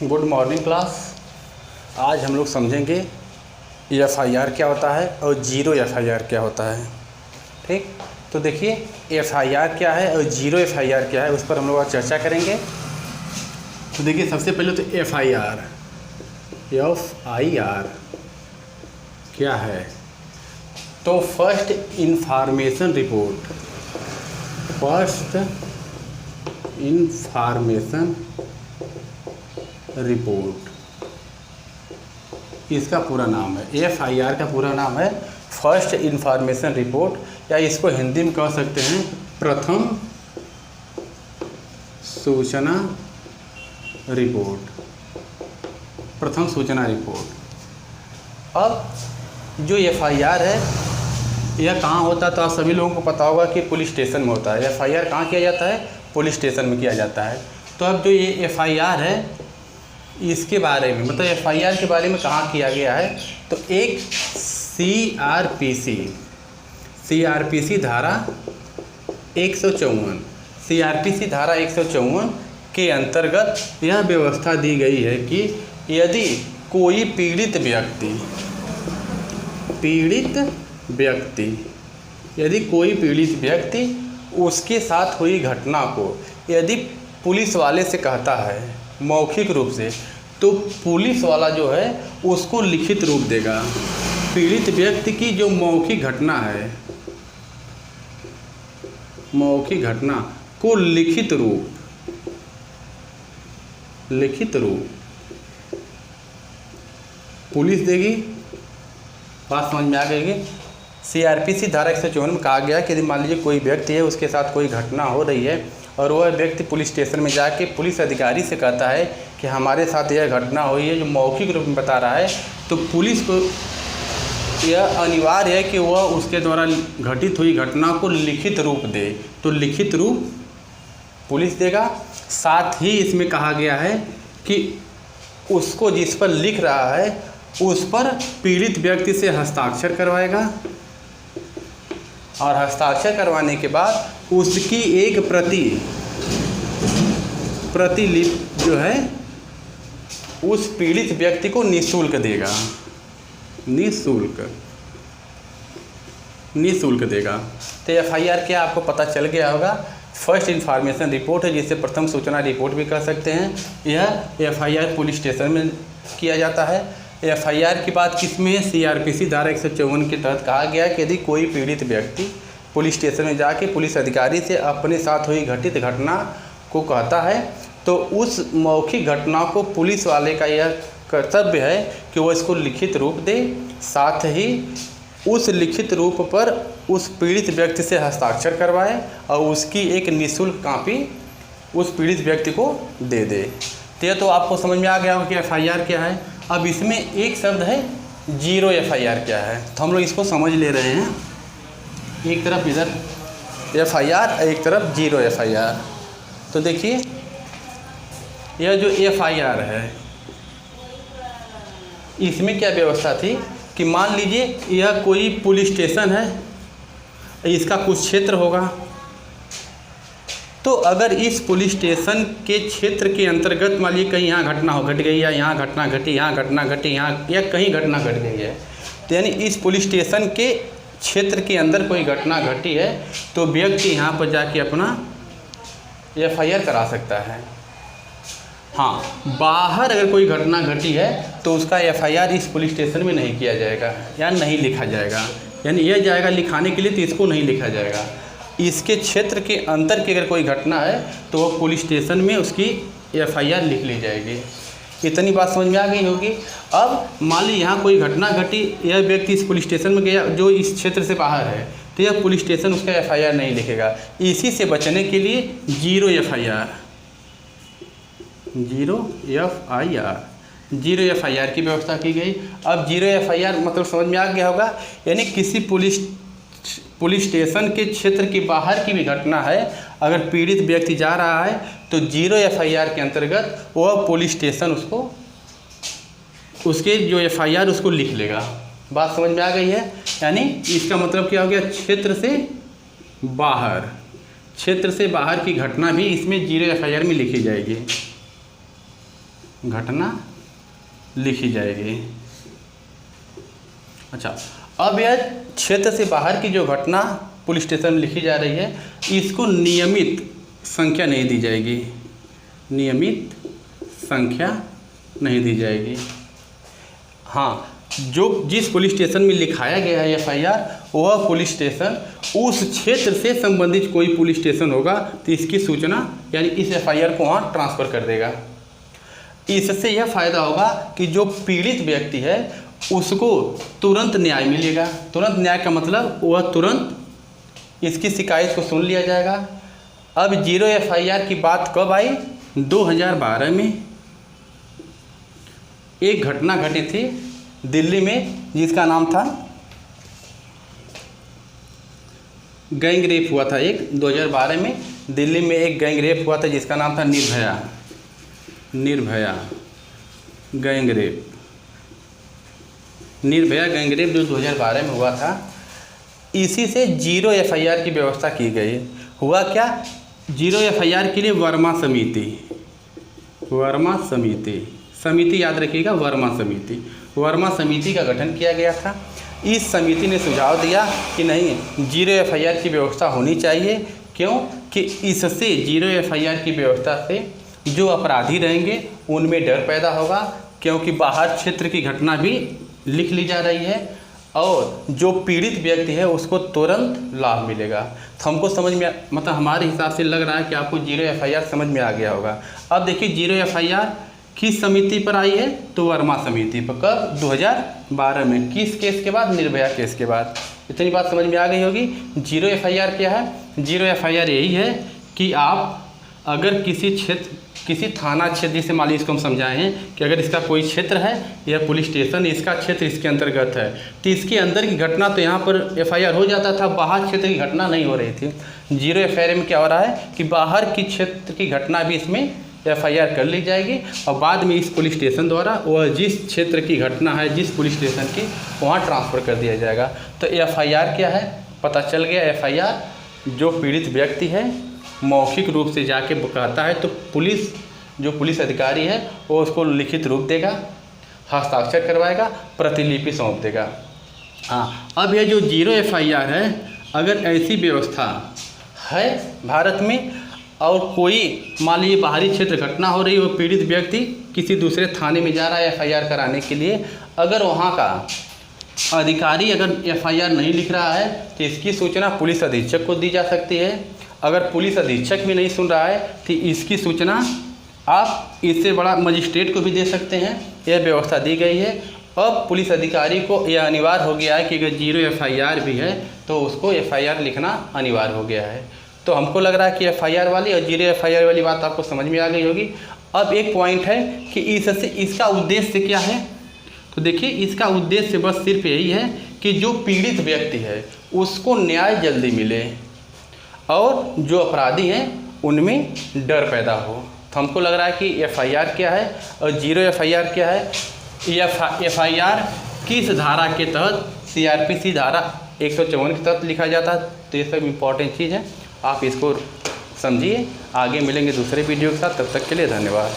Good morning class. आज हम लोग समझेंगे एफआईआर क्या होता है और जीरो एफआईआर क्या होता है। ठीक, तो देखिए एफआईआर क्या है और जीरो एफआईआर क्या है, उस पर हम लोग आज चर्चा करेंगे। तो देखिए सबसे पहले तो एफआईआर क्या है। तो फर्स्ट इंफॉर्मेशन रिपोर्ट इसका पूरा नाम है। एफआईआर का पूरा नाम है फर्स्ट इंफॉर्मेशन रिपोर्ट, या इसको हिंदी में कह सकते हैं प्रथम सूचना रिपोर्ट। अब जो एफआईआर है यह कहाँ होता है, तो आप सभी लोगों को पता होगा कि पुलिस स्टेशन में होता है। एफआईआर कहाँ किया जाता है, पुलिस स्टेशन में किया जाता है। तो अब जो ये एफआईआर है इसके बारे में, मतलब एफआईआर के बारे में कहाँ किया गया है, तो एक सीआरपीसी धारा 154 के अंतर्गत यह व्यवस्था दी गई है कि यदि कोई पीड़ित व्यक्ति उसके साथ हुई घटना को यदि पुलिस वाले से कहता है मौखिक रूप से, तो पुलिस वाला जो है उसको लिखित रूप देगा। पीड़ित व्यक्ति की जो मौखिक घटना है, मौखिक घटना को लिखित रूप पुलिस देगी। बात समझ में आ गई। सीआरपीसी धारा 154 में कहा गया कि यदि मान लीजिए कोई व्यक्ति है, उसके साथ कोई घटना हो रही है और वह व्यक्ति पुलिस स्टेशन में जाके पुलिस अधिकारी से कहता है कि हमारे साथ यह घटना हुई है, जो मौखिक रूप में बता रहा है, तो पुलिस को यह अनिवार्य है कि वह उसके द्वारा घटित हुई घटना को लिखित रूप दे। तो लिखित रूप पुलिस देगा। साथ ही इसमें कहा गया है कि उसको जिस पर लिख रहा है उस पर पीड़ित व्यक्ति से हस्ताक्षर करवाएगा, और हस्ताक्षर करवाने के बाद उसकी एक प्रतिलिपि जो है उस पीड़ित व्यक्ति को निःशुल्क देगा। निःशुल्क देगा। तो एफआईआर क्या आपको पता चल गया होगा। फर्स्ट इंफॉर्मेशन रिपोर्ट है, जिसे प्रथम सूचना रिपोर्ट भी कह सकते हैं। यह एफआईआर पुलिस स्टेशन में किया जाता है। एफआईआर की बात किसमें है, सीआरपीसी धारा 154 के तहत कहा गया कि यदि कोई पीड़ित व्यक्ति पुलिस स्टेशन में जाके पुलिस अधिकारी से अपने साथ हुई घटित घटना को कहता है, तो उस मौखिक घटना को पुलिस वाले का यह कर्तव्य है कि वह इसको लिखित रूप दे। साथ ही उस लिखित रूप पर उस पीड़ित व्यक्ति से हस्ताक्षर करवाए और उसकी एक निःशुल्क कॉपी उस पीड़ित व्यक्ति को दे दे। तो आपको समझ में आ गया होगा कि एफआईआर क्या है। अब इसमें एक शब्द है जीरो एफआईआर क्या है, तो हम लोग इसको समझ ले रहे हैं। एक तरफ इधर एफआईआर, एक तरफ जीरो एफआईआर। तो देखिए यह जो एफआईआर है इसमें क्या व्यवस्था थी कि मान लीजिए यह कोई पुलिस स्टेशन है, इसका कुछ क्षेत्र होगा, तो अगर इस पुलिस स्टेशन के क्षेत्र के अंतर्गत मान लीजिए कहीं यहाँ घटना घट गई, या यहाँ घटना घटी, यहाँ घटना घटी, यहाँ या कहीं घटना घट गई है, तो यानी इस पुलिस स्टेशन के क्षेत्र के अंदर कोई घटना घटी है, तो व्यक्ति यहाँ पर जाके अपना एफआईआर करा सकता है। हाँ, बाहर अगर कोई घटना घटी है तो उसका एफआईआर इस पुलिस स्टेशन में नहीं किया जाएगा या नहीं लिखा जाएगा। यानी यह जाएगा लिखाने के लिए, तो इसको नहीं लिखा जाएगा। इसके क्षेत्र के अंदर की अगर कोई घटना है तो वो पुलिस स्टेशन में उसकी एफआईआर लिख ली जाएगी। इतनी बात समझ में आ गई होगी। अब मान ली यहाँ कोई घटना घटी, यह व्यक्ति इस पुलिस स्टेशन में गया जो इस क्षेत्र से बाहर है, तो यह पुलिस स्टेशन उसका एफआईआर नहीं लिखेगा। इसी से बचने के लिए जीरो एफआईआर की व्यवस्था की गई। अब जीरो एफआईआर मतलब समझ में आ गया होगा, यानी किसी पुलिस स्टेशन के क्षेत्र के बाहर की भी घटना है, अगर पीड़ित व्यक्ति जा रहा है तो जीरो एफआईआर के अंतर्गत वह पुलिस स्टेशन उसके जो एफआईआर उसको लिख लेगा। बात समझ में आ गई है। यानी इसका मतलब क्या हो गया, क्षेत्र से बाहर की घटना भी इसमें जीरो एफआईआर में लिखी जाएगी। घटना लिखी जाएगी। अच्छा, अब यह क्षेत्र से बाहर की जो घटना पुलिस स्टेशन में लिखी जा रही है, इसको नियमित संख्या नहीं दी जाएगी, नियमित संख्या नहीं दी जाएगी। हाँ, जो जिस पुलिस स्टेशन में लिखाया गया है एफआईआर, वह पुलिस स्टेशन उस क्षेत्र से संबंधित कोई पुलिस स्टेशन होगा तो इसकी सूचना यानी इस एफआईआर को वहाँ ट्रांसफ़र कर देगा। इससे यह फ़ायदा होगा कि जो पीड़ित व्यक्ति है उसको तुरंत न्याय मिलेगा। तुरंत न्याय का मतलब वह तुरंत इसकी शिकायत को सुन लिया जाएगा। अब 0 एफआईआर की बात कब आई? 2012 में एक घटना घटी थी दिल्ली में, जिसका नाम था गैंग रेप हुआ था। एक 2012 में दिल्ली में एक गैंग रेप हुआ था जिसका नाम था Nirbhaya gang rape. Nirbhaya gang rape जो 2012 में हुआ था, इसी से 0 एफआईआर की व्यवस्था की गई। हुआ क्या? 0 एफआईआर के लिए वर्मा समिति याद रखिएगा, वर्मा समिति का गठन किया गया था। इस समिति ने सुझाव दिया कि नहीं, 0 एफआईआर की व्यवस्था होनी चाहिए। क्यों? कि इससे 0 एफआईआर की व्यवस्था से जो अपराधी रहेंगे उनमें डर पैदा होगा, क्योंकि बाहर क्षेत्र की घटना भी लिख ली जा रही है और जो पीड़ित व्यक्ति है उसको तुरंत लाभ मिलेगा। तो हमको समझ में मतलब हमारे हिसाब से लग रहा है कि आपको 0 एफआईआर समझ में आ गया होगा। अब देखिए 0 एफआईआर किस समिति पर आई है? तो वर्मा समिति पर। कब? 2012 में। किस केस के बाद? निर्भया केस के बाद। इतनी बात समझ में आ गई होगी। 0 एफआईआर क्या है? 0 एफआईआर यही है कि आप अगर किसी थाना क्षेत्र, जैसे मान लीजिए इसको हम समझाए हैं कि अगर इसका कोई क्षेत्र है या पुलिस स्टेशन, इसका क्षेत्र इसके अंतर्गत है, तो इसके अंदर की घटना तो यहाँ पर एफआईआर हो जाता था, बाहर क्षेत्र की घटना नहीं हो रही थी। 0 एफआईआर में क्या हो रहा है कि बाहर की क्षेत्र की घटना भी इसमें एफआईआर कर ली जाएगी और बाद में इस पुलिस स्टेशन द्वारा वह जिस क्षेत्र की घटना है, जिस पुलिस स्टेशन की, वहाँ ट्रांसफ़र कर दिया जाएगा। तो एफआईआर क्या है? पता चल गया। एफआईआर जो पीड़ित व्यक्ति है मौखिक रूप से जाके कहता है तो पुलिस अधिकारी है वो उसको लिखित रूप देगा, हस्ताक्षर करवाएगा, प्रतिलिपि सौंप देगा। हाँ, अब यह जो 0 एफआईआर है, अगर ऐसी व्यवस्था है भारत में और कोई मान लीजिए बाहरी क्षेत्र घटना हो रही है, वो पीड़ित व्यक्ति किसी दूसरे थाने में जा रहा है एफआईआर कराने के लिए, अगर वहाँ का अधिकारी अगर एफआईआर नहीं लिख रहा है तो इसकी सूचना पुलिस अधीक्षक को दी जा सकती है। अगर पुलिस अधीक्षक भी नहीं सुन रहा है तो इसकी सूचना आप इससे बड़ा मजिस्ट्रेट को भी दे सकते हैं। यह व्यवस्था दी गई है। अब पुलिस अधिकारी को यह अनिवार्य हो गया है कि अगर 0 एफआईआर भी है तो उसको एफआईआर लिखना अनिवार्य हो गया है। तो हमको लग रहा है कि एफआईआर वाली और 0 एफआईआर वाली बात आपको समझ में आ गई होगी। अब एक पॉइंट है कि इसका उद्देश्य क्या है? तो देखिए, इसका उद्देश्य बस सिर्फ यही है कि जो पीड़ित व्यक्ति है उसको न्याय जल्दी मिले और जो अपराधी हैं उनमें डर पैदा हो। तो हमको लग रहा है कि एफआईआर क्या है और 0 एफआईआर क्या है। एफआईआर किस धारा के तहत? सीआरपीसी धारा 154 के तहत लिखा जाता है। तो ये सब इम्पॉर्टेंट चीज़ है, आप इसको समझिए। आगे मिलेंगे दूसरे वीडियो के साथ, तब तक के लिए धन्यवाद।